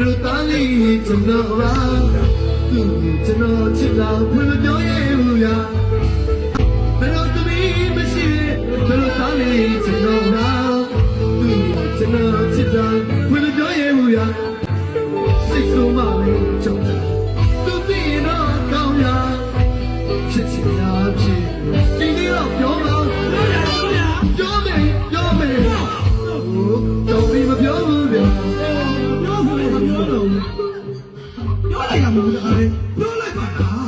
တို့သားလေးကျွန်တော်ပါသူကျွန်တော်ချစ်တာဘယ်လိုပြောရဘူးလားဘယ်လိုသမီးမရှိဘယ်လိုသားလေးကျွန်တော်ပါသူကျွန်တော်ချစ်တာဘယ်လိုပြောရဘူးလားစိတ်ဆိုးမှလည်းကြောက်တယ်သူသိတော့ကောင်းရာဖြစ်ချင်တာဖြစ်ဒီနေ့တော့ပြောပါပြောမယ်တော်ပြီမပြောဘူးဗျာပြောလိုက်တာမဟုတ်လားပြောလိုက်ပါလား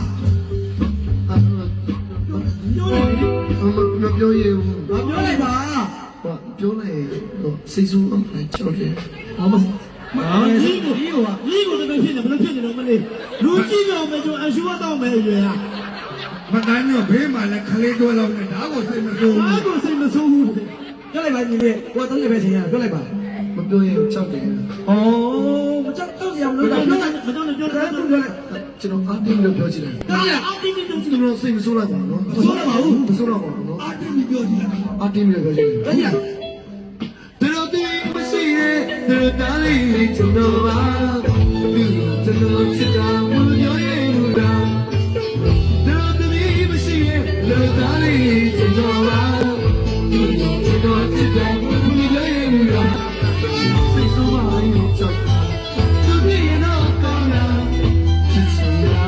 မပြောရဘူးပြောလိုက်ပါပြောလိုက်တော့စိတ်ဆိုးအောင်ကြောက်တယ်ဟောမကြီးကိုတော်တော်ဖြစ်နေဘယ်လိုဖြစ်နေတော့မလေးလူကြည့်တော့မယ်ကျွန်တော်အရှူတော့မယ်ရွယ်ဟာမတိုင်းတော့ဘေးမှာလည်းခလေးတွဲလောက်နဲ့ဒါကိုစိတ်မဆိုးဘူးဒါကိုစိတ်မဆိုးဘူးပြောလိုက်ပါညီလေးကိုတော့လည်းပဲချင်းရပြောလိုက်ပါမပြောရင်ကြောက်တယ်ဩမကြောက်တော့ရအောင်လို့ပြောလိုက်မကြောက်နဲ့ပြောတယ်သူပြောလိုက်ကျွန်တော်အတင်းလို့ပြောချင်တယ်အတင်းပြောချင်ကျွန်တော်စိတ်မဆိုးလိုက်ပါနော်မဆိုးတော့ပါဘူးမဆိုးတော့ပါဘူးနော်အတင်းပြောချင်အတင်းလို့ပြောချင်တယ်တို့တူမရှိရဲ့တို့တားလေးကျွန်တော်ပါသူကျွန်တော်ချစ်တာမပြောရဘူးလားတို့တူမရှိရဲ့တို့တားလေးကျွန်တော်ပါသူကျွန်တော်ချစ်တာမပြောရဘူးလားစိတ်ဆိုးမှရင်ကြောက်သူပြည့်တော့ကောင်းလားချစ်စရာ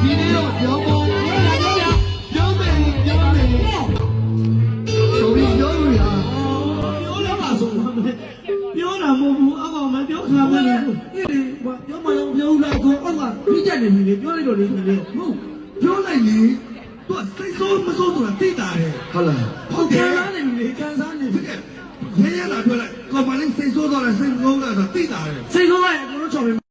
ဒီနေ့တော့ပြောဖို့ပြောမယ်တော်ပြီပြောလို့ရပြောတာမဟုတ်ဘူးအကောင်မပြောခါမလို့ဒီပြောမလို့ပြောလာတော့အောက်ကပြီးကြတယ်လေပြောလိုက်တော့လေဟုတ်ပြောလိုက်လေသူစိတ်ဆိုးမဆိုးဆိုတာသိတာလေဟုတ်လားဟုတ်ကဲ့လားလေကန်စားနေပြီရဲရဲလာပြောလိုက်ကောမလေးစိတ်ဆိုးတော့လဲစိတ်မကောင်းတာသိတာလေစိတ်ဆိုးရတယ်ကျွန်တော်ချော်